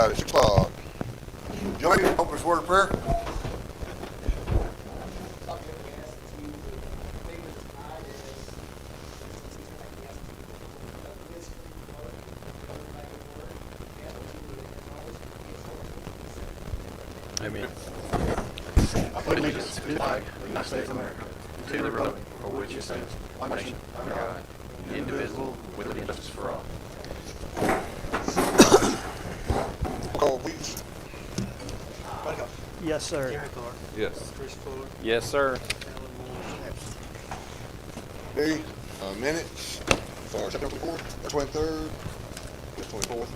tonight at 6 o'clock. Johnny, open us word of prayer. Amen. I pledge allegiance to the flag of the United States of America, to the republic for which it stands, one nation, under God, indivisible, with liberty and justice for all. Call, please. Buddy Holly. Yes, sir. Jimmy Clark. Yes. Chris Fuller. Yes, sir. Alan Moore is absent. Okay, minutes for September 24th, 23rd, 24th.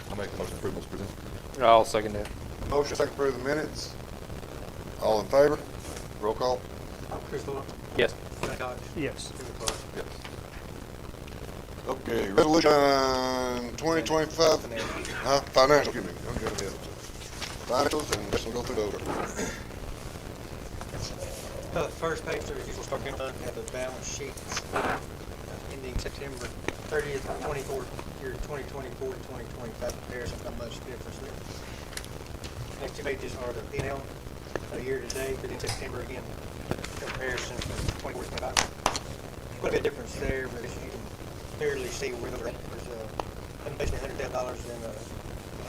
I'll make the motion to approve those presented. I'll second that. Motion second approve the minutes. All in favor? Roll call. Chris Fuller. Yes. Buddy Holly. Yes. Jimmy Clark. Yes. Okay, resolution 2025, financial, excuse me, I'm getting ahead. Financials, and guess we'll go through those. First page, there is usual start fund, have the balance sheet ending September 30th, 24, year 2024 to 2025 comparison, not much difference there. Next two pages are the P&L, year to date, but in September again, comparison from 24 to 25. Quite a bit of difference there, but as you can clearly see where those are at. There's basically $100,000 and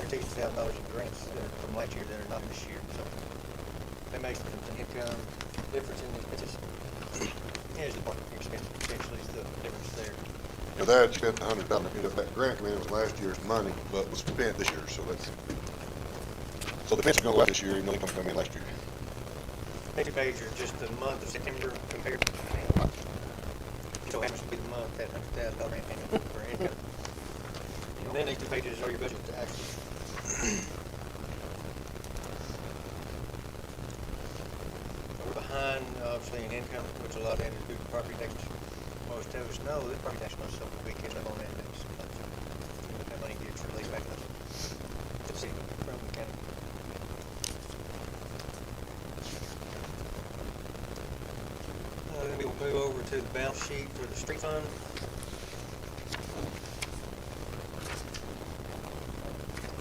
$160,000 in grants that are from last year that are not this year. So that makes the income difference in the expenses. Here's the point, your expense essentially is the difference there. Now that you spent $100,000, that grant commitment was last year's money, but was spent this year, so that's, so the fence is gonna go out this year, even though income come in last year. Next page are just the month of September compared. So happens to be the month that $100,000 income for income. And then these two pages are your budget to actually. We're behind, obviously, in income, which a lot of that is due to property taxes. Most of us know that property tax money, so we catch up on that next month. That money gets released back to the city from the county. Then we'll move over to the balance sheet for the street fund.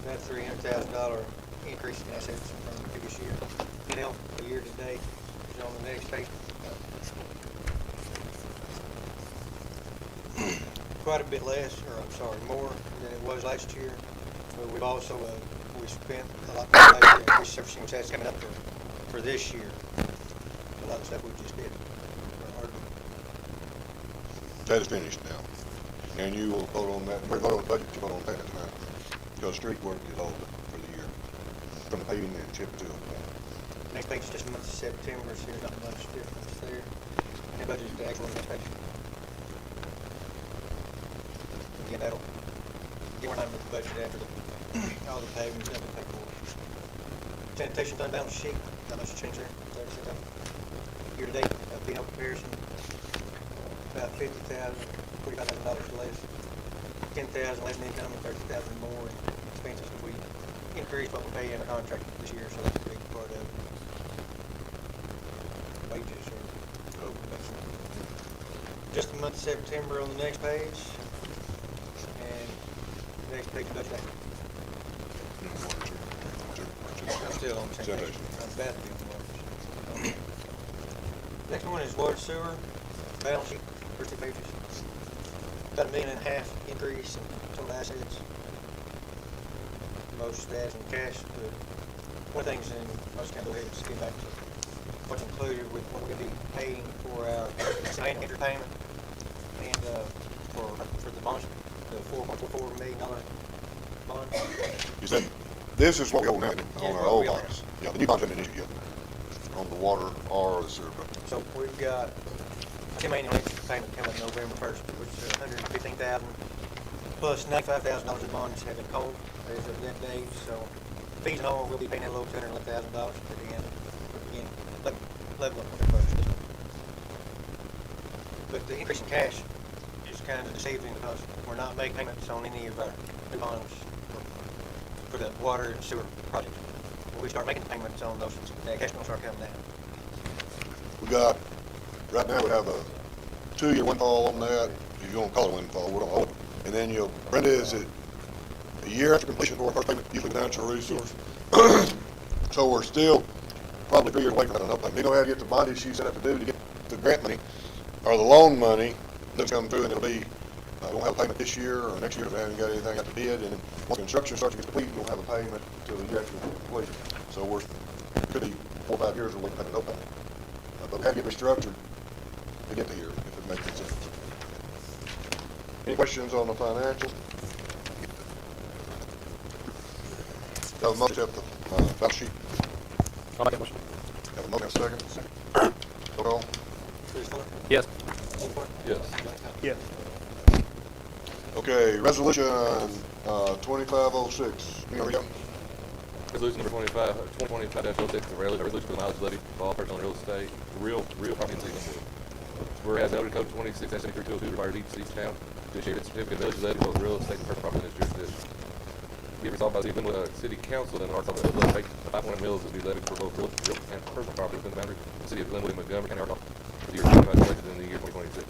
That $300,000 increase in assets from the previous year. Now, the year to date is on the next page. Quite a bit less, or I'm sorry, more than it was last year. But we've also, we spent a lot more last year researching what's that's coming up for this year. A lot of stuff we just did. That is finished now. And you will vote on that, we're voting on the budget, you vote on that tonight. Because street work is over for the year, from the paving and chip to it. Next page is just the month of September, so there's not much difference there. And the budget is the actual next page. Again, that'll get we're not with the budget after all the paving and stuff we pay for. Sanitation fund balance sheet, not much change there. Year to date, P&L comparison, about $50,000, $45,000 less. $10,000 less in income and $30,000 more in expenses. We increased what we pay in a contract this year, so that's a big part of wages or just the month of September on the next page, and the next page budget. I'm still on sanitation. I'm about to be on water. Next one is water sewer balance sheet, first two pages. About $1.5 million increase in total assets. Most of that in cash. One of the things, and I'll just kind of go ahead and skip back to what's included with what we're going to be paying for our land entry payment and for the bonds, the $4.44 million bond. You said, this is what we owe now Yeah, on our what old we owe. bonds. Yeah, the new bonds haven't been issued yet on the water or the sewer. So we've got $10 million electric payment coming November 1st, which is $115,000. plus $95,000 of bonds have been called as of that date, so fees and all, we'll be paying a little $211,000 at the end, again, level up with the first. But the increase in cash is kind of deceiving because we're not making payments on any of our new bonds for the water and sewer project. When we start making payments on those, that cash will start coming down. We got, right now we have a 2-year windfall on that, if you want to call it a windfall, we're gonna hold it. And then Brenda, is it a year after completion for our first payment, usually the natural resource? So we're still probably 3 years away from that no payment. You know how to get the bond issue set up to do to get the grant money, or the loan money that's coming through, and it'll be, we won't have a payment this year or next year if we haven't got anything out to bid, and then once construction starts to get complete, we won't have a payment until the actual completion. So we're, could be 4 or 5 years away from having no payment. But we have to get restructured to get to here, if it makes sense. Any questions on the financial? Have a motion to accept the balance sheet. I'll make that motion. Have a motion, second. Roll call. Chris Fuller? Yes. Steve Ford? Yes. Yes. Okay, resolution 2506. You know, Resolution number 2025-06, a resolution for the mileage levy for all personal real estate, real property in the city of Glenwood. Whereas Elder Code 26-73-202 requires each town to issue its certificate of village levy for real estate and personal property in its jurisdiction. Be resolved by the City of Glenwood City Council and Arkansas that will take 5.1 mills to be levied for both real and personal property within the boundary of the City of Glenwood and Montgomery County, Arkansas for the year 2026 and the year 2026.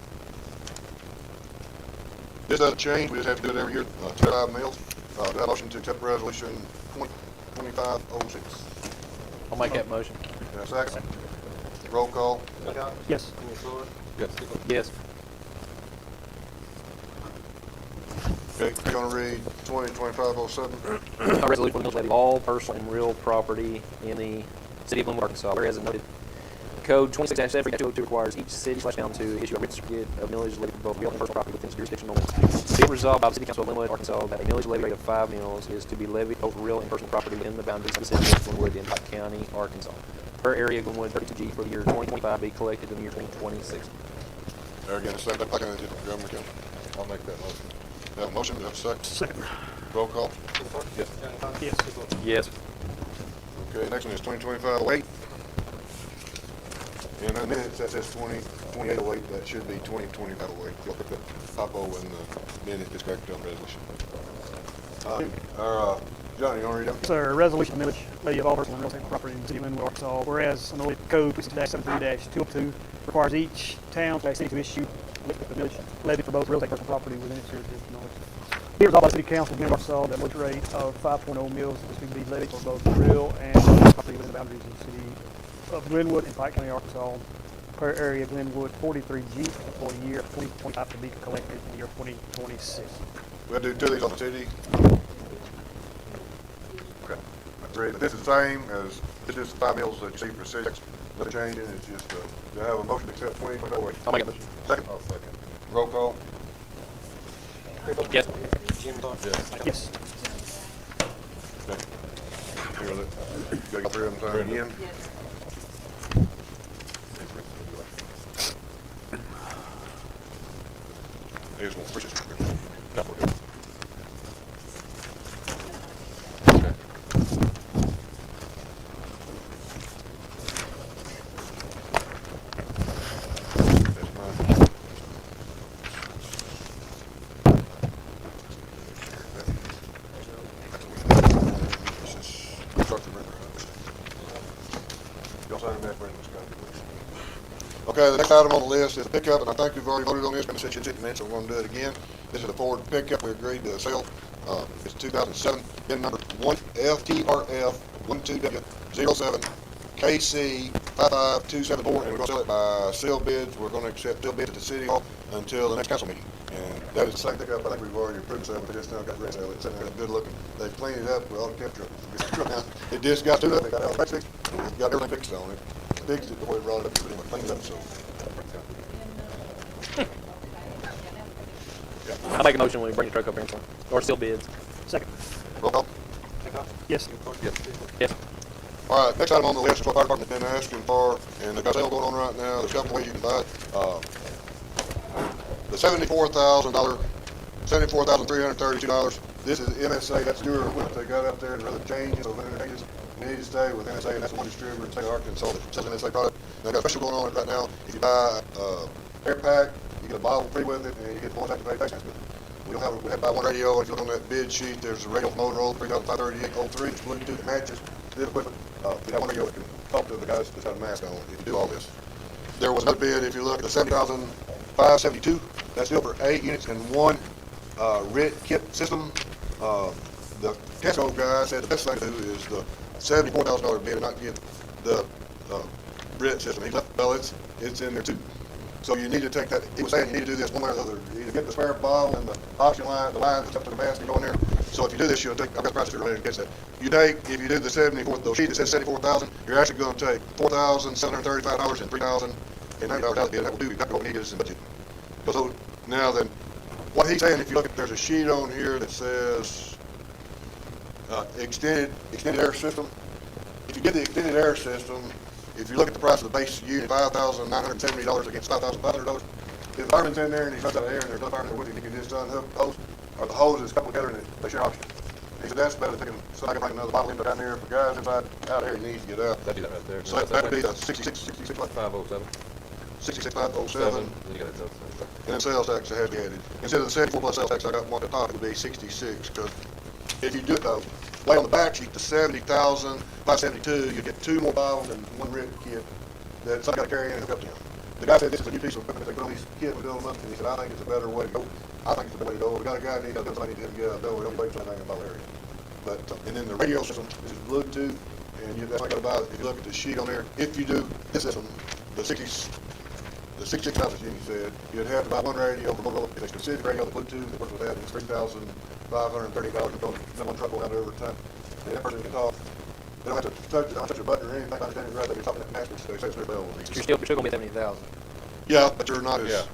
this doesn't change, we just have to do it every year, 25 mills. Do I have a motion to accept resolution 2506? I'll make that motion. Do I have a second? Roll call. Yes. Chris Fuller? Yes. Yes. Okay, you're gonna read 202507. A resolution for the millage levy of all personal and real property in the city of Glenwood, Arkansas. Whereas noted, Code 26-73-202 requires each city/town to issue a written certificate of millage levy for both real and personal property within its jurisdiction only. Be it resolved by the City Council of Glenwood, Arkansas, that a millage levy rate of 5 mills is to be levied both real and personal property within the boundaries of the city of Glenwood in Pike County, Arkansas. Per area Glenwood 32G for the year 2025 be collected in the year 2026. There again, a second, back in the Montgomery County. I'll make that motion. Do I have a motion, do I have a second? Second. Roll call. Chris Ford? Yes. Johnny Cox? Yes. Steve Ford? Yes. Okay, next one is 202508. In the minutes, that says 2808, that should be 202508. You'll put the typo in the minute, it's correct on the resolution. Johnny, you want to read that? Sir, resolution millage levy of all personal and real estate property in the city of Glenwood, Arkansas. Whereas an Illinois Code 26-73-202 requires each town/city to issue a millage levy for both real estate and personal property within its jurisdiction. Be resolved by the City Council of Glenwood, Arkansas that millage rate of 5.0 mills is to be levied for both real and personal property within the boundaries of the city of Glenwood and Pike County, Arkansas. Per area Glenwood 43G for the year 2025 to be collected in the year 2026. We have to do two of these on the city. Okay. That's ready. This is the same as, this is the 5 mills that you see for 6. Nothing changing, it's just, do I have a motion to accept 202508? I'll make that motion. Second. I'll second. Roll call. Chris Fuller? Yes. Jim Thorpe? Yes. Yes. Okay. Here, look. Gotta go through them sign again. Here's one. Which is- No, we're good. Okay. That's mine. This is construction render. Y'all sign that, Brendan's got it. Okay, the next item on the list is a pickup, and I think we've already voted on this, but since it's in minutes, I'm gonna do it again. This is a Ford pickup we agreed to sell. It's 2007, VIN number 1FTRF12W07 KC 55274, and we're gonna sell it by sealed bids. We're gonna accept sealed bids at the city hall until the next council meeting. And that is the same pickup I think we've already approved sale, but just now got ready to sell it. It's sitting there good looking. They've cleaned it up with all the temperature. It just got to it. They got all the brakes fixed. It got everything fixed on it. Fixed it before they brought it up, but anyway, cleaned it up, so. I'll make a motion when we bring the truck up here, or still bids. Second. Roll call. Yes. Yes. Yes. All right, next item on the list is what fire department's been asking for, and they've got a sale going on right now. There's a couple ways you can buy it. The $74,000 $74,332. This is MSA, that's newer equipment they got up there, and rather changes, so when it changes, you need to stay with MSA, and that's one distributor in the state of Arkansas that sells MSA product. They got a special going on right now. If you buy air pack, you get a bottle free with it, and you get voice activated text with it. We have to buy one radio. If you look on that bid sheet, there's a radio from Motorola 353803. It's Bluetooth that matches the equipment. We have one radio that can talk to the guys that's got a mask on if you do all this. There was another bid, if you look at the 70,572, that's still for 8 units and one RIT kit system. The Tesco guy said the best thing to do is the $74,000 bid and not get the RIT system. He left the bellets, it's in there too. So you need to take that, he was saying you need to do this one way or the other. You either get the spare bottle and the oxygen line, the line that's up to the mask and go in there. So if you do this, you'll take, I've got the price related against that. You take, if you do the 74, the sheet that says 74,000, you're actually going to take $4,735 and $3,090 out of it. That will do exactly what we need is in budget. So now then, what he's saying, if you look at, there's a sheet on here that says extended air system. If you get the extended air system, if you look at the price of the base unit, $5,970 against $5,500. If the fireman's in there and he runs out of air and there's no fireman there with him, he can just unhook the hose, or the hose is coupled together and they share oxygen. He said that's better than taking, so I can bring another bottle in down there. If the guy's inside, out there, he needs to get out. That'd be that right there. So that would be the 66, 507. 66507. Then you got it. And then sales tax that has to be added. Instead of the 74 plus sales tax, I got one at the top, it would be 66, because if you do it though, way on the back sheet, the 70,572, you get 2 more bottles and 1 RIT kit that somebody got to carry in and hook up to them. The guy said this is a new piece of equipment, they put on these kits and build them up, and he said, I think it's a better way to go. I think it's a better way to go. We got a guy, need to somebody need to get out of door, don't wait till anything about area. But, and then the radio system, this is Bluetooth, and that's not got to buy it. If you look at the sheet on there, if you do this system, the 66 ounces you said, you'd have to buy one radio for Motorola. If it's a specific radio, the Bluetooth that works with that, it's $3,530. You don't have one truck going out there every time. And that person can talk. They don't have to touch a button or anything. I understand it right. They're talking at the master, so they say it's their bell. You're still gonna be 70,000. Yeah, but you're not as. Yeah.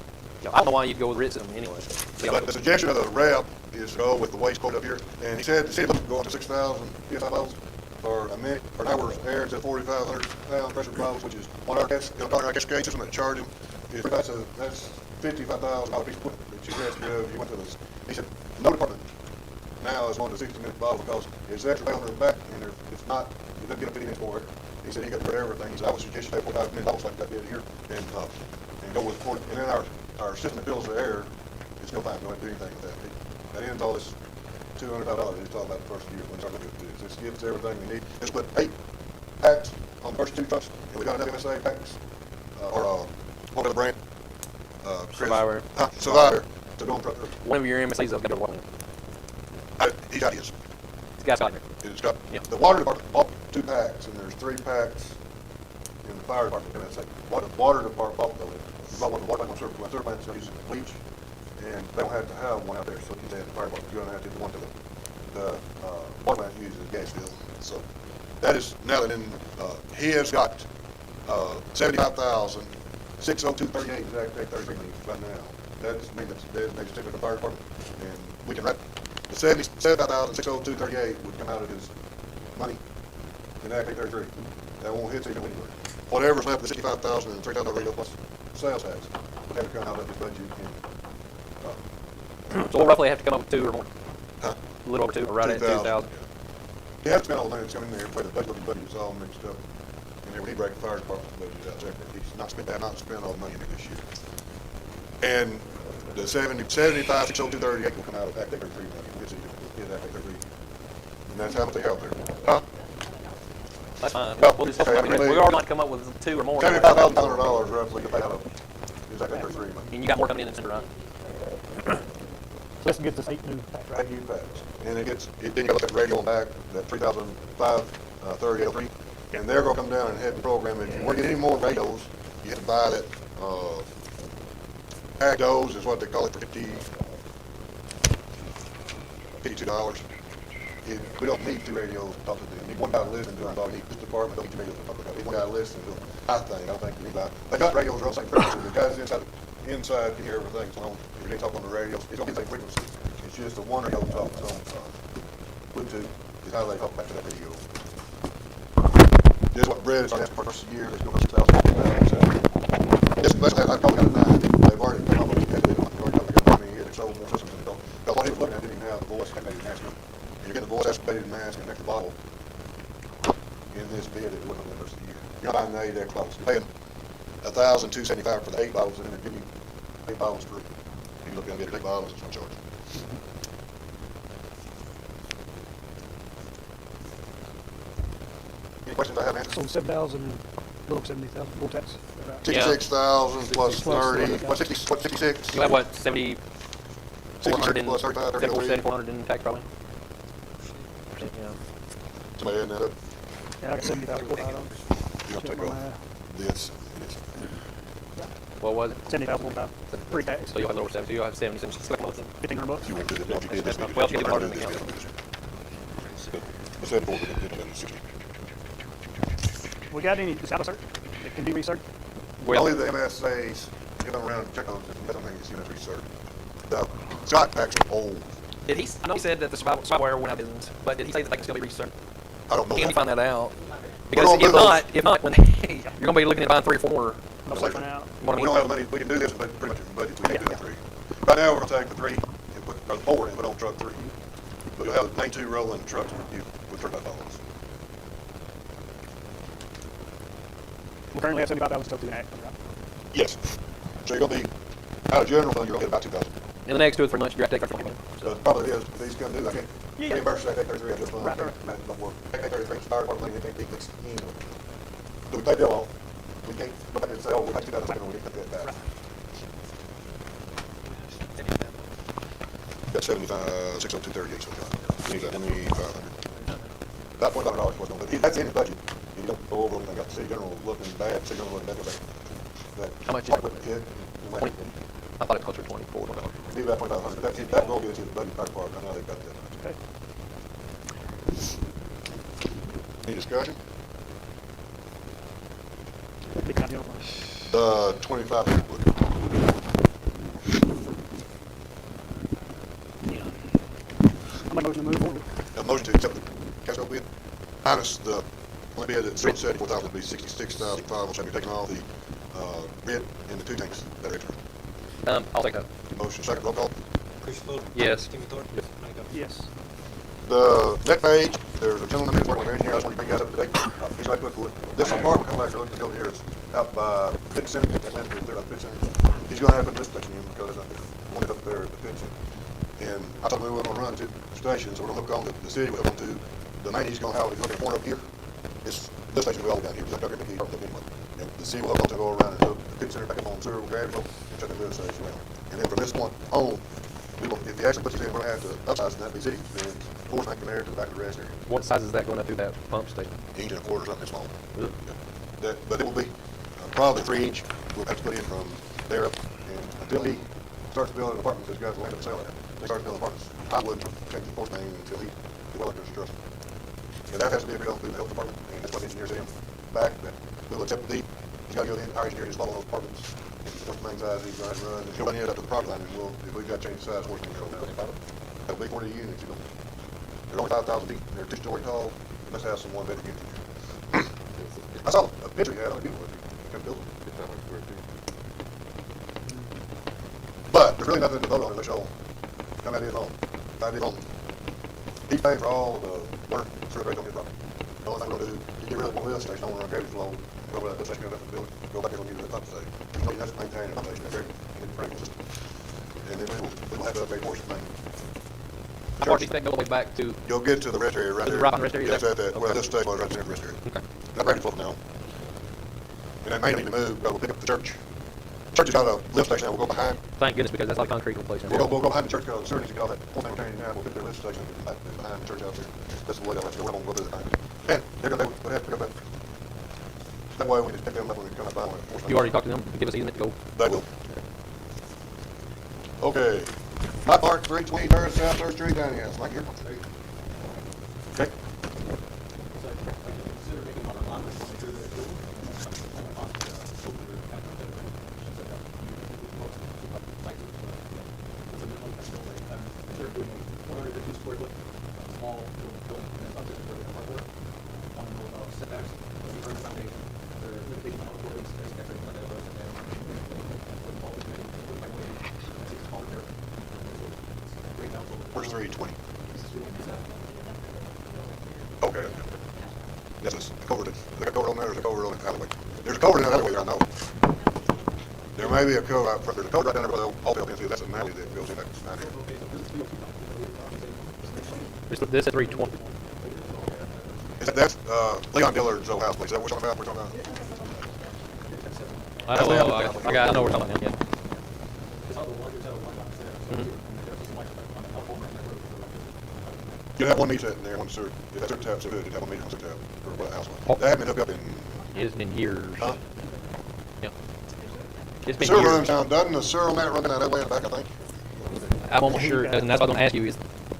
Yeah, I don't know why you'd go with RIT system anyway. But the suggestion of the rep is to go with the waste quote up here. And he said the city will go up to 6,000 PSI bottles for a minute, for an hour's air to 4,500 pound pressure bottles, which is 1 hour cascade system that charge him. That's $55,000 piece of equipment that you asked me of. You went to this. He said, no department now is going to 60-minute bottle because it's extra weight on their back and it's not, you don't get up 50 minutes for it. He said, you got to cover everything. He said, I would suggest you take 45-minute bottles like that did here and go with 40. And then our system that fills the air is no fine. You don't have to do anything with that. That ends all this $205 he's talking about the first year when we start looking at this. This gives everything we need. Just put 8 packs on the first 2 trucks, and we got enough MSA packs, or what was the brand? Survivor. Survivor. To go on truck. One of your MSAs up there. He's got his. It's got like It's got, Yeah. the water department bought 2 packs, and there's 3 packs in the fire department. And that's like, what the water department bought though, they bought one of the water plant, one sewer plant's gonna use bleach, and they don't have to have one out there, so he said the fire department, you're gonna have to get one to the water plant uses gas field. So that is, now that in, he has got, 75,602.38 exact 33 right now. That's me, that's typical of the fire department, and we can wrap, the 77,602.38 would come out of his money in Act 33. That won't hit him anyway. Whatever's left of the 65,000 and $3,000 radio plus sales tax would have to come out of his budget. so we'll roughly have to come up with 2 or more. A little over 2, or right at 2,000. You have to spend all the money that's coming in there, but the budget is all mixed up. And then when he break the fire department's budget out separate, he's not spent all the money in it this year. And the 75,602.38 will come out of Act 33 money. His Act 33. And that's how much they have there. That's fine. Yeah. We'll just, Okay, we already might come up with 2 or more. $75,500 roughly to pay out of his Act 33 money. And you got more coming in December, right? So let's get this 8 new packs, right? 8 new packs. And then you got to look at the radio on back, that 3,530.03. And they're going to come down and have the program. If you want to get any more radios, you have to buy that, Agdos is what they call it for $52. We don't need 2 radios to talk to them. We need one guy to listen to them. We need this department, don't need 2 radios to talk to them. We need one guy to listen to them. I don't think we need that. They got radios around the same frequency. The guys inside can hear everything that's on. If they talk on the radios, it's going to be the same frequency. It's just the one radio talks on Bluetooth is how they talk back to that radio. This is what Brett is asking for the first year. There's going to be 6,000. This, I probably got a 9. They've already come up with it. They've already got how many years. They've sold more systems than they don't. in this bid, it wasn't the first of the year. You're not buying 8 extra bottles. You're paying $1,275 for the 8 bottles, and then they give you 8 bottles free. If you look at it, 8 bottles, it's no charge. Any questions I have, Andy? So 7,000, a little over 70,000 full tax. Is that right? 66,000 plus Plus 30, 30. what, 66? You have what, 70, 400 and, plus 35, 74, 33. 400 in tax probably? Yeah. Somebody adding that up? Yeah, I got 70,000 full tax. You don't take off this. What was it? 70,000 full tax, pre-tax, So you'll have a little over 70, you'll have 70, 1,500 bucks. You won't do that. If you did this, Well, if you did the harder than the council. I said 4, but it didn't have 60. We got any, is that a cert that can be researched? Well, Only the MSAs, get them around and check on them, that's something you see that's research. The Scott packs are old. did he, I know he said that the survivor won't have business, but did he say that they can still be researched? I don't know Can we that. find that out? We're Because gonna do those. if not, when, you're gonna be looking at buying 3 or 4. I'm sleeping out. What I We mean, don't have the money, we can do this, but pretty much in the budget, we can't do the 3. Right now, we're gonna take the 3 and put, or the 4 and put on truck 3. But you'll have the main 2 rolling trucks with 35 dollars. We currently have 75,000 still to enact, right? Yes. So you're gonna be, out of general fund, you're gonna get about 2,000. in the next 2 or 3 months, you're gonna have to take our 20 So the problem is, if these come due, I can't, Yeah. reimburse that $833 just fund, Right, right. that don't work. $833 is fire department money, they can't keep this, So we pay bill off, we can't, go back and say, oh, we'll pay 2,000, we can't cut that back. Got 75, 60238, so we got 2,500. About $4,000 worth of, but that's in the budget. You don't go over anything, got the city general looking bad, city general looking bad, that. How much is it? Kid, I thought it was closer to 24. be about 2,500, that will get you the budget fire department, I know they've got that. Okay. Any discussion? Big time deal. 25 people. I'm gonna motion to move forward. A motion to accept the Casco bid, minus the only bid at 74,000 would be 66,507. You're taking all the bid and the 2 tanks that are extra. I'll take that. Motion second, roll call. Chris Fuller. Yes. Timmy Thorpe. Mike Upton. Yes. The next page, there's a gentleman that's working with engineer. I just want to bring that up today. He's right foot for it. This apartment complex, look, over here, is out by Pitt Center. That land is there by Pitt Center. He's going to have to put this station in because one is up there at the Pitt Center. And I told him we were going to run to the station, so we're going to hook on the city, we'll hook on to the main he's going to have, he's looking for up here. It's, this station will be all down here, because I'm going to keep anyway. And the city will hook on to go around and hook the Pitt Center back up on sewer, we'll grab it, and shut the other station around. And then from this point on, we will, if he actually puts this in, we're going to have to upsize that city, then force back from there to the back of the rest area. What size is that going up through that pump station? Inch and a quarter, something small. Ugh. Yeah. That, but it will be probably 3 inch. We'll have to put in from there up, and until he starts building apartments, this guy's going to sell it. They start building apartments. I wouldn't change the force main until he develops his trust. And that has to be agreed on through the health department, and that's what the engineer said him back, that we'll accept the deed. He's got to go in, our engineer just follow those apartments, what's the main size he's going to run, and he'll run it up to the property line, and we'll, if we've got to change the size, we'll control that. That'll be 40 units, you know. They're only 5,000 feet, they're 2-story tall, let's have some 1-bedroom units. I saw a picture he had, other people couldn't build them. But there's really nothing to vote on unless y'all come out here on. I did on. He's paying for all the work for the rate on his property. The only thing we're gonna do, you get rid of one lift station, on our garbage flow, go over that lift station, go up the building, go back here on the pump station. You know, you have to maintain the pump station, every, and the frame system. And then we'll have to upgrade portion thing. How far do you think all the way back to? You'll get to the rest area right Is it there. right on the rest area Yes, there? at that, well, Okay. this station was right there at the rest area. Okay. That garbage flow now. And that may need to move, we'll pick up the church. Church has got a lift station that will go behind. Thank goodness, because that's like concrete replacement. We'll go behind the church, because the service, you call that, one thing we're changing now, we'll put their lift station behind the church out there. That's the way they'll have to go, we're gonna go do it. And they're gonna, they have to pick up that. That way we just pick them up when we come up by. You already talked to them, give us easement to go. They will. Okay. High Park, 320 Third South Third Street, down here, it's like here. Okay. Where's 320? Okay. That's That's a culvert. Is there a culvert on there? There's a culvert on the alleyway. There's a culvert in that alleyway there, I know. There may be a culvert out front. There's a culvert right down there where the all field is. That's an alley that goes in that behind here. This is 320. That's Leon Dillard's old house place. Is that what we're talking about? I know what we're talking about now, yeah. You have one meter set in there, one sewer. If that sewer tap's so good, you'd have one meter, one sewer tap, or what house Oh. was. That hadn't been hooked up in, It's been years. huh? Yeah. It's been Sewer years. runs down, doesn't the sewer on that run down that way in the back, I think? I'm almost sure it does, and that's what I was gonna ask you is,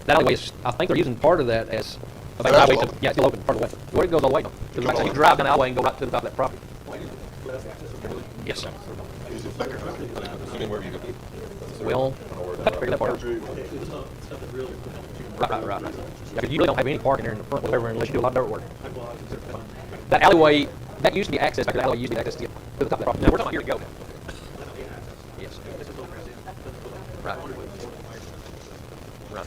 that alleyway is, I think they're using part of that as, I think That's highway, open. yeah, it's still open part of the way. Where it goes all the way, because like I said, you drive down the alleyway and go right to the top of that property. Yes, sir. Is it back there? I mean, wherever you go. Well, I have to figure that part out. Right. Yeah, 'cause you really don't have any parking there in the front, whatever, unless you do a lot of dirt work. That alleyway, that used to be access, back to the alleyway used to be access to the top of that property. No, we're talking about here to go. Yes. Right. Right.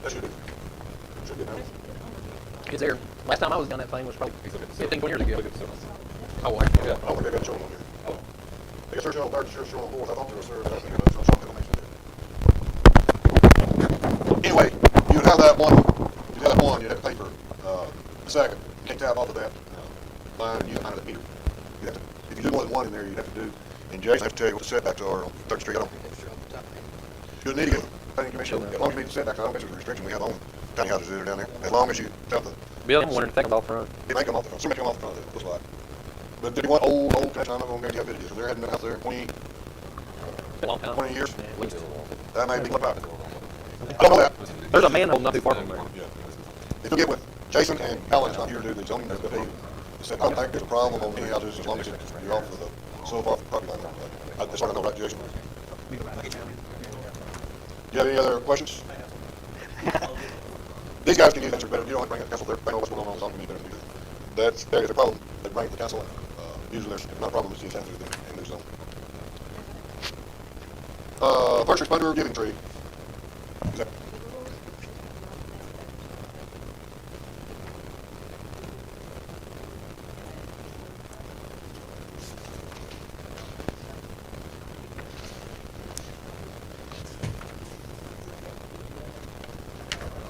That should be now. It's there. Last time I was down that thing was probably 15, 20 years ago. Oh, wow. Yeah, I don't think they got shown on here. They got search on third, search on fourth. I thought there was search. I think it was something on there. Anyway, you'd have that one, you'd have one, you'd have to pay for, the second. You can't tap off of that, line and use line of that meter. You'd have to, if you do more than one in there, you'd have to do, and Jason, I have to tell you what the setbacks are on Third Street. I don't, you'll need to get, planning commission, as long as you meet the setbacks, I don't think there's a restriction we have on tiny houses that are down there. As long as you tell the, Bill, I'm wondering if that comes off front. it may come off the front, some may come off the front, it looks like. But if you want old, connection, I'm not gonna guarantee how good it is. If there hadn't been a house there in 20, A long time. 20 years, Yeah, at least. that may be clipped out. I don't know that. There's a manhole not too far from there. If you get with Jason and Alan's not here to do the zoning, but he said, I don't think there's a problem on any houses as long as you're off of the, so far off the property line. That's what I know about Jason. Do you have any other questions? These guys can use answers better. You don't have to bring it to council. They know what's going on zoning meeting. That's, there is a problem. They bring it to council. Usually there's not a problem. It's just answers in their zone. First responder giving tree. Is that,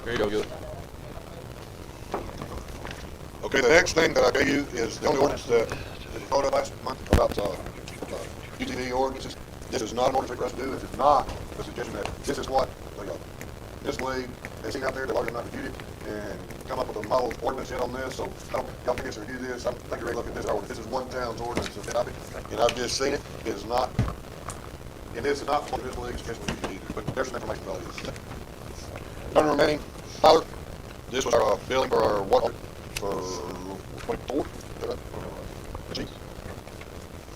There you go, Gil. okay, the next thing that I gave you is the only ordinance that was voted last month about UTV ordinances. This is not an ordinance for us to do. This is not a suggestion that this is what this league has seen out there. They've already not reviewed it and come up with a model ordinance yet on this. So I don't, y'all think it's to review this. I think you're ready to look at this ordinance. This is one town's ordinance, and I've just seen it. It is not, and this is not one of this league's suggestion we should either. But there's some information about this. Turner remaining, Tyler, this was our billing for our water for 24. Is that right? Chief?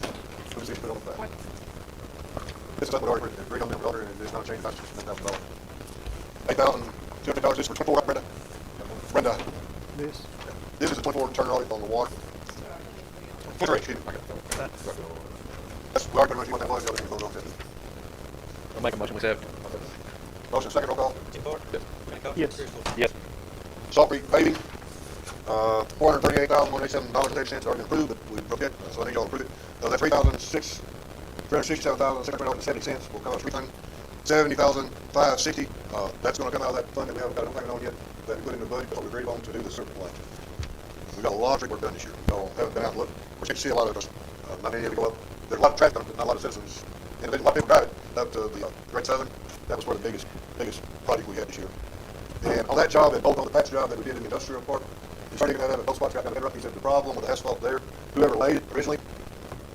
Let me see if it's on the back. This is something we already agreed on the order, and it's not a change, that's just $10,000. $8,250, this is for 24, right, Brenda? Brenda, This, this is a 24 Turner audit on the water. 23, excuse me. That's, we already agreed on that was, the other thing we voted on. I'll make a motion, we said. Motion, second roll call. Tim Park? Yes. Crystal? Yes. Salt Creek paving, $438,187.30 already been approved, but we broke it, so I think y'all approve it. That $367,600.70 will come out of street fund. $70,560, that's gonna come out of that fund that we haven't got anything on yet, that we put in the budget, because we agreed on to do the circuit plant. We got a lot of street work done this year. Y'all haven't been out and looked. We're starting to see a lot of us, not many of you go up. There's a lot of traffic, but not a lot of citizens. And a lot of people drive it up to the Great Southern. That was where the biggest project we had this year. And on that job, and both on the patch job that we did in the industrial park, we started getting that up, both spots got kind of rough. He said the problem with the asphalt there, whoever laid it originally,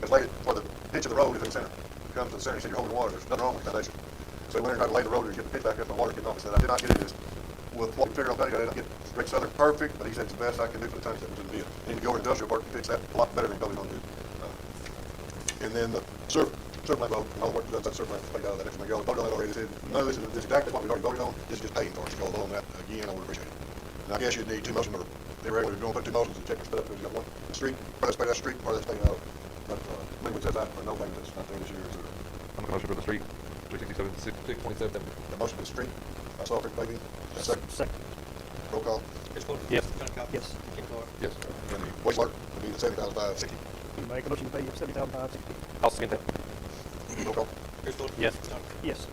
has laid it where the pitch of the road is in the center. It comes to the center, he said you're holding water, there's nothing wrong with the foundation. So we went in and tried to lay the road and get the pitch back up and water getting off. He said I did not get it as, with what we figured on that, I didn't get Great Southern perfect, but he said it's the best I can do for the times that was in the deal. And to go over to the industrial park and fix that a lot better than Cody's gonna do. And then the surf plant vote, all the work that's that surf plant, take out of that extra money. Y'all voted on that already, they said, no, this is exactly what we already voted on, this is just paying for it. So y'all vote on that again, I would appreciate it. And I guess you'd need two motions, or they were able to go and put two motions and check your stuff, because you got one, the street, part that's paid out of the street, part that's paid out of, but, maybe it says that for no payment that's not there this year, is there? I'm a motion for the street, 367, 627. The motion for the street, I saw for paving, second. second. Roll call. Chris Fuller. Yes. Johnny Cox. Yes. Kenny Clark. Yes. And the wastewater would be the $70,560. You make a motion to pay $70,560. I'll second that. Roll call. Chris Fuller. Yes. Johnny. Yes.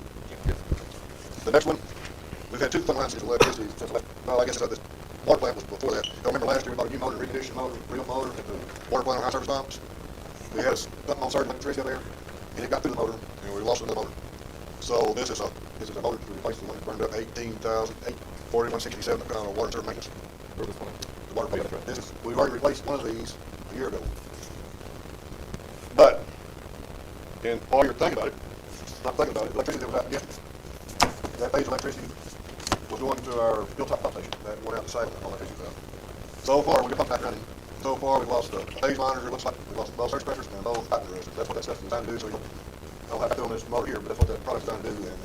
Yes. The next one, we've had two phone lines since electricity, well, I guess this water plant was before that. Y'all remember last year we bought a new motor, reconditioned motor, real motor at the water plant on high service pumps? We had something on certain electricity up there, and it got through the motor, and we lost another motor. So this is a motor to replace the one that burned up 4167 on water and sewer maintenance. For this one. The water plant. We've already replaced one of these a year ago. But, and while you're thinking about it, not thinking about it, electricity that was out yesterday, that phase of electricity was going to our Hilltop pump station that went out to Salem, all electricity out. So far, we got pumped back running. So far, we've lost the phase monitor, it looks like we've lost both surge pressures and both pipe arresters. That's what that stuff's designed to do, so you don't have to fill this motor here, but that's what that product's designed to do, and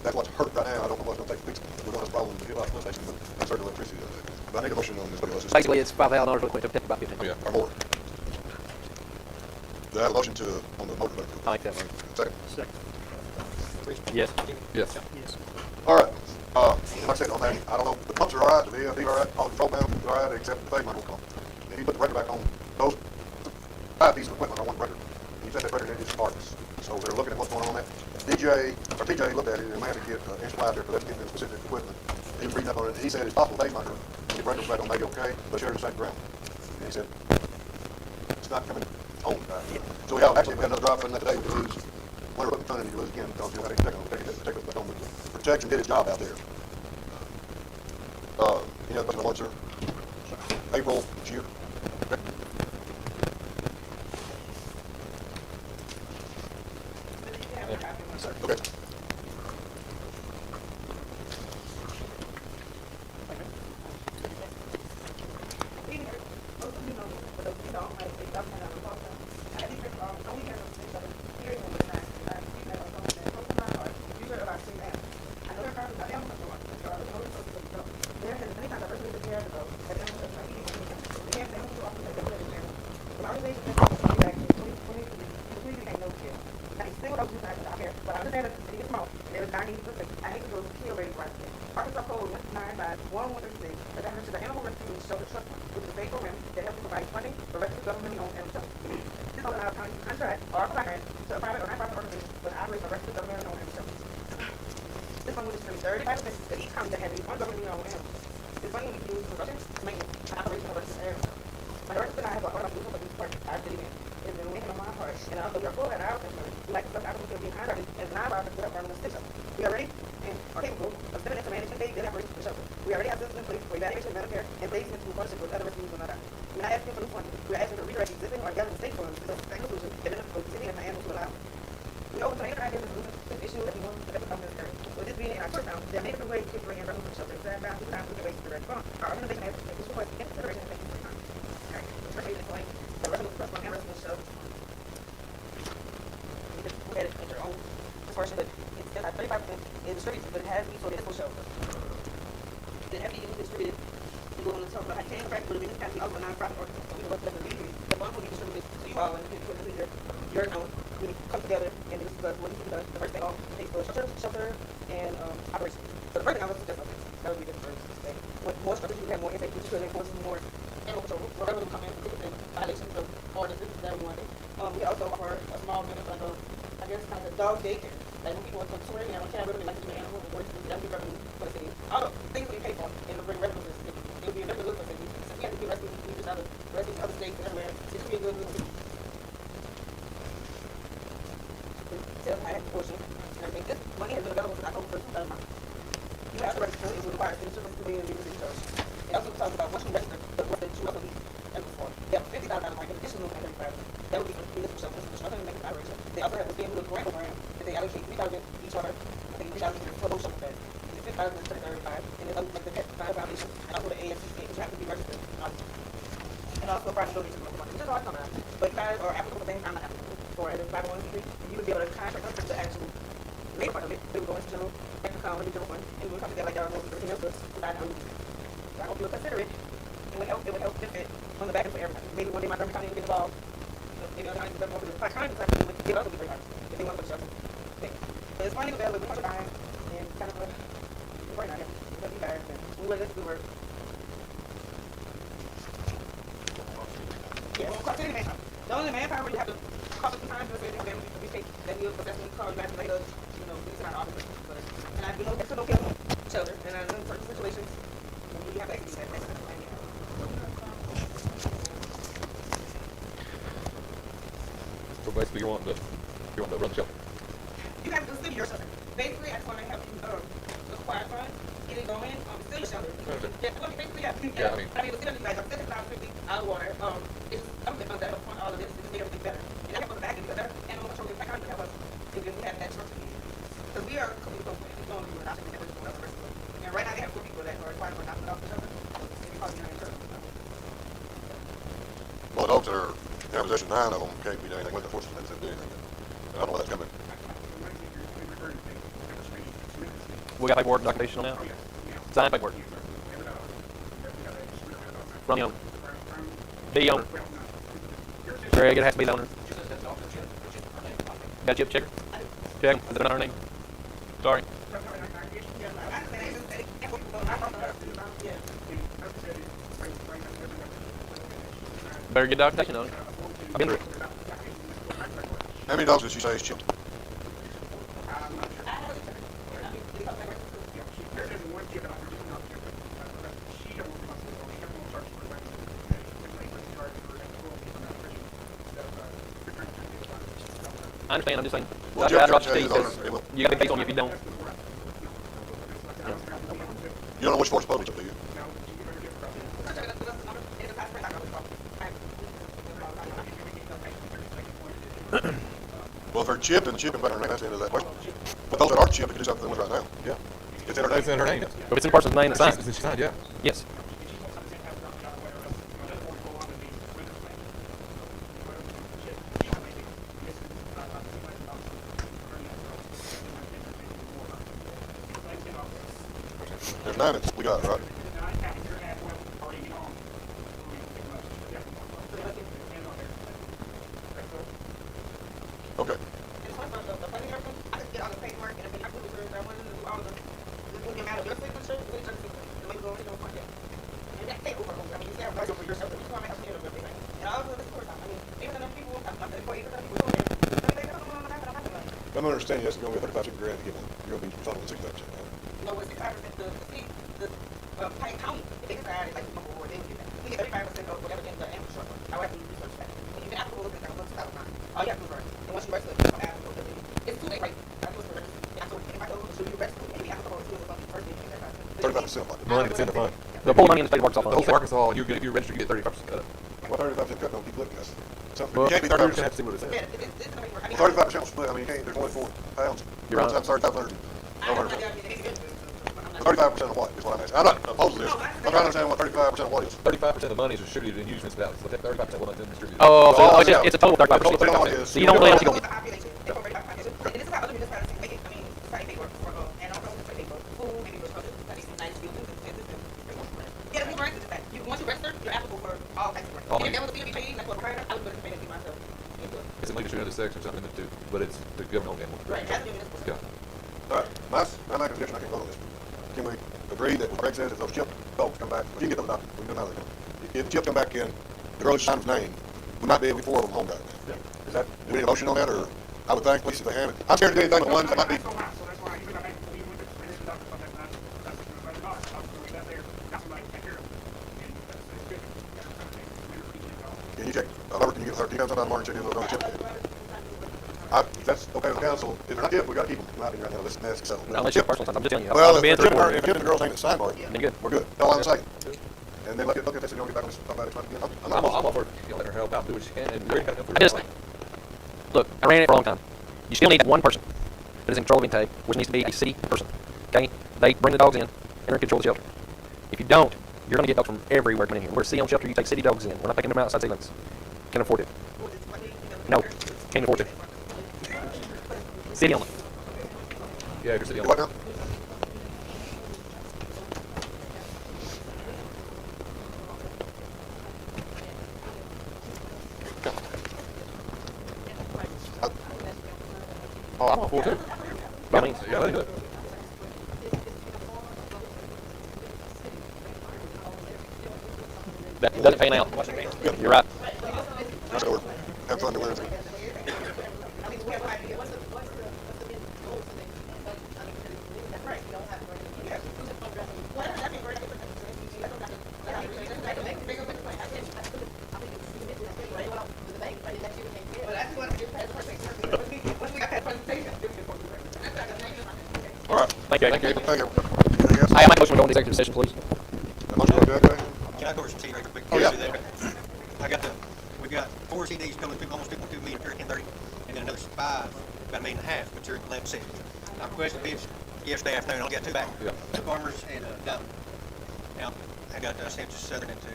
that's what's hurt right now. I don't know what's gonna take to fix it. We're gonna have problems with the Hilltop pump station, but that's certain electricity does that. But I need a motion on this, but let's just. Basically, it's $5,000 really quick to take about 15. Oh, yeah. Or more. Do I have a motion on the motor? I like that one. Second. Second. Chris. Yes. Kenny. Yes. Yes. All right, like I said, on that, I don't know, the pumps are all right, the VFD all right, all the control panels are all right, except the phase monitor will come. If you put the breaker back on, those 5 pieces of equipment are one breaker. And you set that breaker in, it's parts. So they're looking at what's going on on that. TJ looked at it, and we had to get an supply out there for that to get the specific equipment. He was reading up on it, and he said it's possible phase monitor, when your breaker's back on, may be okay, but you're in the same ground. And he said, it's not coming on. So we had another drive from that today, we lose one equipment ton, and you lose again, because you have to take us back on. Protection did its job out there. Any other questions on sir? April this year. Okay. Arkansas Code 195-1136, attachment to the Animal Rescue Shelter Trust Fund, which is a state program that helps provide funding for registered government owned animal shelters. This will allow county to contract or provide grants to a private or nonprofit organization for the operation of registered government owned animal shelters. This fund will distribute 35 cents to each county that has at least one government owned animal. This funding will be used for construction, maintenance, and operation of registered animal shelters. My director and I have a part of this part our city man. It has been waiting on my part, and also we are full at our concern. We like to start our community contracted as an nonprofit to help run the shelter. We are ready and are capable of stepping into managing daily operations for the shelter. We already have systems in place for evaluation of Medicare and placement into partnership with other rescues on our time. We're not asking for new funding. We're asking to redirect existing or gathering state funds to the solution that benefits both the city and the animals to allow. We open to any ideas and solutions to this issue that we want to become necessary. With this being in our short term, there are many different ways to bring in revenue from the shelter. Instead of bound to times we can waste the direct fund. Our organization has to take this request into consideration and thank you for your time. All right, the first reason is like the revenue trust fund and revenue shelter. You just look at it at your own discretion, but it's still at 35% is distributed, but it has to be sort of this shelter. It has to be distributed. You go on the top, but I can't track, but it has to be also a nonprofit organization. So we know what's left of the industry. The fund will be distributed to you all and you can put it into your account. We come together and discuss what needs to be done. The first thing off takes for shelter and operation. So the first thing I would suggest is that would be the first thing. With more structures, you have more intake, you could enforce more animal control. Whatever will come in, particularly violations of ordinances that we want. We also offer a small benefit, like I guess kind of a dog daycare. Like when people want to swear in, can't really like to do an animal, or that would be revenue for the city. All the things we pay for and to bring revenue to the city. It would be a very good for the city. Since we have to do rescue, we just have to rescue other states and everywhere. It should be a good move. Sales tax portion and everything. This money has been available since October 1st, 2009. You have to register, it will require city service to be in the city charge. It also talks about once you register, the work that you also need eligible for. They have $50,000 like an additional $35,000. That would be for municipal shelters, construction and maintenance operation. They also have the same little grant program that they allocate $3,000 each order. I think $3,000 for those shelter beds. It's $50,000 and $35,000, and it's like the Pet Foundation and also the AFCC, which have to be registered. And also private donation to local money, which is all I'm talking about. But you guys are applicable for things I'm not applicable for as a 501c3, and you would be able to contract us the actual main part of it. They would go into general bank account, maybe general fund, and we would come together like y'all know everything else does. So I hope you'll consider it. It would help benefit on the back end for everybody. Maybe one day my Montgomery County will get involved. Maybe other counties will get more because Clark County would give us a $3,000 if they want to put shelter. Okay. So it's money available, we want to buy and kind of right now, yeah. Because you guys, we let this do work. Yeah, it won't cost any manpower. The only manpower you have to cost us some time to say that we take that meal assessment call you back later, you know, it's in our office. But, and I do know that's no kill shelter, and I know in certain situations you have to execute that. So basically, you want to run the shelter. You have to still be your shelter. Basically, I just want to help you acquire funds, get it going, still your shelter. Yeah, well, basically, Yeah, I mean- it's still like I'm sitting down 50 out of water. It's something that help fund all of this to make everything better. And I help us back and better. And I'm control the back to help us if we have that structure. Because we are completely going to do without taking that person. And right now, they have 4 people that are required for not to off the shelter. It's probably not in church. Well, the dogs that are in our possession, 9 of them can't be doing anything with it, fortunately, they didn't do anything. I don't know where that's coming. We got paperwork documentation on that? Signed paperwork. From the owner. The owner. Greg, it has to be the owner. Got a chip checker? Check. Is it on her name? Sorry. Better get documentation on it. I've been through it. How many dogs did she say is chipped? I understand, I'm just saying. Well, I Jeff dropped said the his Steve, owner, because it will- you got to be based on you if you don't. You don't know which force supposed to be, do you? Well, if they're chipped and chipping better, that's the end of that question. But those that are chipped, they can do something with right now. Yeah. It's in her It's name. in her name. If it's in the person's name, it's signed. It's signed, yeah. Yes. There's 9 that we got, right? Okay. I'm understanding that's going to be 35 grand to get one. You're going to be funding 65%. No, it's 65% the Pike County, if they decide like to move forward, they will get that. We get 35% of whatever in the infrastructure. However, you research that. When you can ask for a little bit, all you have to do is learn. And once you register, you come out and it's too late, right? I'm supposed to register. And so if I go to you register, maybe ask for a little bit first, then you get 35% like The money that's in the fund. They'll pull money in the state of Arkansas The whole fund. state of Arkansas, if you register, you get 35% cut. Well, 35% cut, don't keep looking at us. Something, Well, you can't be You're gonna 35%. have to see what it says. Yeah, it's gonna make work. I mean, 35% will split, I mean, you can't, there's only 4 pounds. You're right. Times 3,500. I have no idea. I mean, it's good. 35% of what is what I'm asking. I'm not opposed to this. I'm trying to understand what 35% of what is. 35% of the money is distributed in huge municipalities. So take 35% of what is distributed. Oh, so Oh, it's, yeah. it's a total of 35%. The total is- So you don't really have to go With get. the population, it's already a population. And this is how other municipalities make it. I mean, society pay for and also pay for food, maybe for shelter, that is nice buildings and this. Yeah, we register that. Once you register, you're applicable for all types of All grants. If money. there was a fee to be paid, like for a credit, I would go to pay that fee myself. It's a money distributed into sections or something too, but it's the government owned animal. Right, that's the municipal. Yeah. All right, my main objection, I can vote on this. Can we agree that what Greg says, if those chip dogs come back, if you can get those documents, we can know how they come. If chip come back in, the girl who signed his name, we might be able to 4 of them home guys. Is that, do we need a motion on that, or I would think, at least if they have it. I'm scared to do anything but ones that might be. Can you check, Robert, can you get her, can you come sometime tomorrow and check if those on chip? If that's okay with council, if they're not chip, we gotta keep them. My opinion right now, this mess is settled. Unless you're personal, I'm just telling you. Well, I've if been through chip, it. if chip and the girl's name is signboard, Then good. we're good. That's all I'm saying. And then look at this, and don't get back on this, talk about it. I'm I'm not. all for letting her help out, do what she can, and you're gonna I just, look, I ran it for a long time. You still need that one person that is in control of intake, which needs to be a city person. Okay? They bring the dogs in and they're in control of the shelter. If you don't, you're going to get dogs from everywhere coming in here. We're a city-owned shelter. You take city dogs in. We're not taking them outside city limits. Can't afford it. No, can't afford it. City only. Yeah, you're city What owned. now? Oh, I'm all for it. By all means. Yeah, let it do it. That doesn't pan out. You're right. Let's go. Have fun to learn. All right. Thank you. Thank you. Thank you. Anything else? I make a motion to go into executive session, please. Motion by Jack, Can I go over some tea right quick? Oh, yeah. We got 4 CDs coming through, almost 2.2 million here at 10:30, and then another 5, about $1.5 million, which are 11 cents. I requested bids yesterday afternoon, I only got 2 back. Yeah. Farmers and Diamond. Now, I got Sanchez Southern into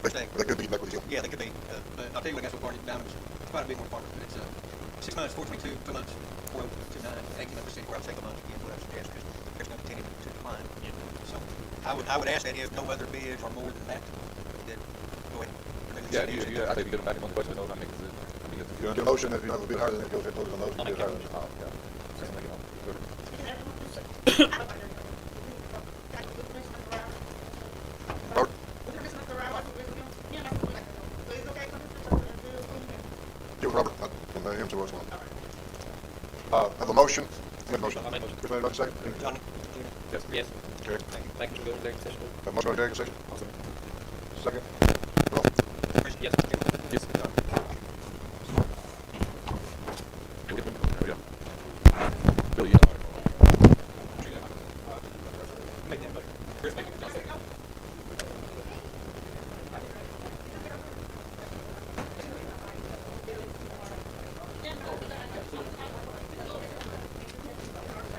First Egg. They could be back with you. Yeah, they could be, but I'll tell you what I got so far, Diamond's quite a bit more farmer, but it's 6 months, 422, 2 months, 4029, 18% where I was taking a month again, what I suggest, because there's no continuing to decline. So I would ask that if no other bids are more than that, then go ahead. Yeah, I think you get them back in on the question, no, I mean, it's, You want to do a motion, if you have a bit higher than it, go ahead and vote on the motion. I'll make Bid higher that than- oh, yeah. Robert? Give Robert, and him to us one. Have a motion? Make a motion. I'll make a motion. Chris, anybody second? Johnny? Yes. Okay. Thank you for going into executive session. Have a motion by Jack, second? Second? Roll. Yes. Yes. Billy, yeah. Make that motion. Chris, make it.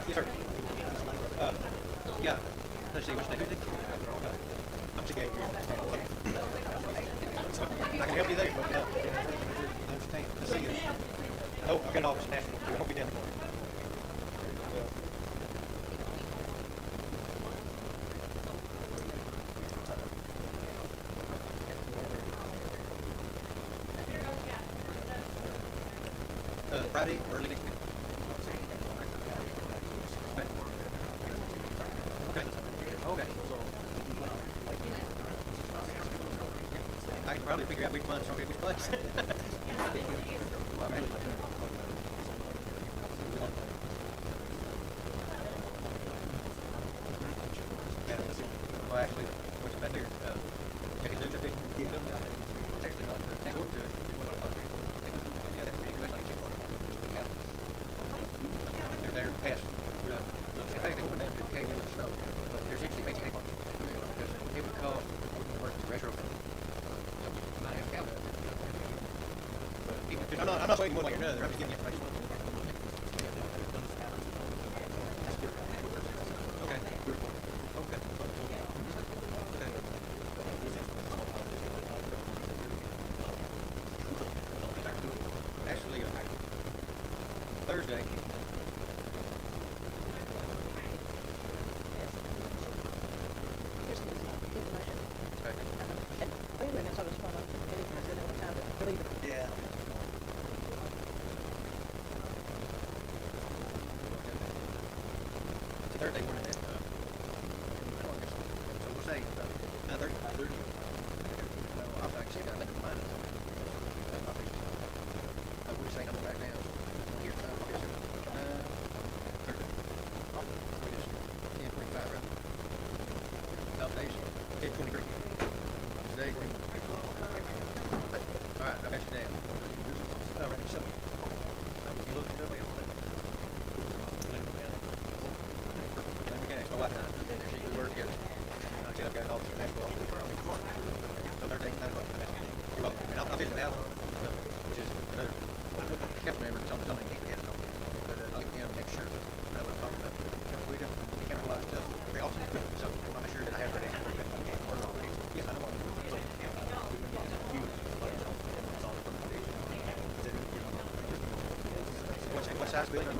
Yes, sir. Yeah, let's see, what's the name? I'm sick of I can help you there, but, I understand. Let's see. Oh, I've got an office national, I won't be down there. Friday, early next week. Okay. Okay. I can probably figure out which month's okay, which place. Well, actually, what's about there? Check it, check it. It's actually not, next door to it. Yeah, that's pretty good. They're there past, in fact, they went down to the cave in the snow, but there's actually makes a because it would call work to retro. I'm not saying one way or another, I'm just giving you information. Okay. Okay. Actually, Thursday. Yeah. It's Thursday morning then. So we'll say 9:30. I'll actually got to find it. I would say I'm back now. Here's Thursday. 10:25, right? Nowadays, 10:23. Today. All right, I got you down. All right, so you look it up. My wife and I, she could work together. I said I've got an office in Nashville. So 13, 9 o'clock. You're welcome. And I'll visit Al, which is another council member that's on the zoning committee. But I'll get him next year. I know what I'm talking about. We don't have a lot of stuff very often. So I'll make sure that I have that extra. Yes, I know. What size building?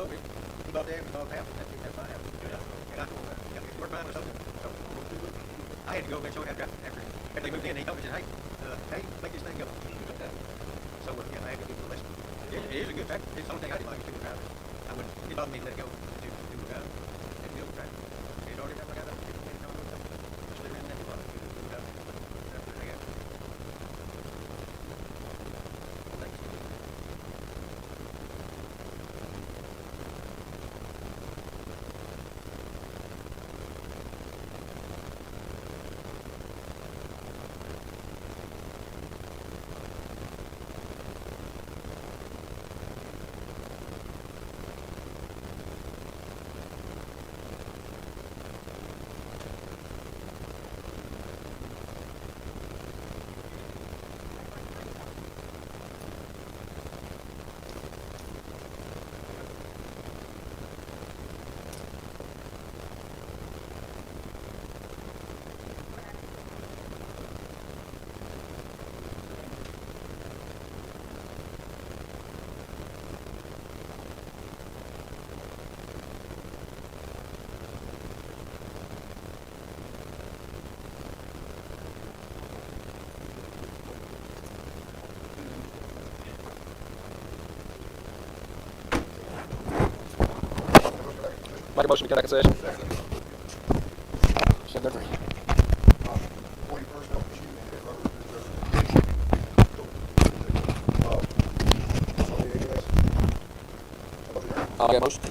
told me, he bought that, he bought the house, that's my house. And I told him, we're buying or something. So, I had to go make sure I had after they moved in, he told me, said, hey, make this thing go. So, I had to give him a lesson. It is a good tractor. It's the only thing I didn't like is to drive it. I wouldn't, it bothered me to let it go to the old tractor. It's already got like I just live in that lot. That's what they got. Thanks. Make a motion to come back in session. Second. When you first opened, I'll get a motion.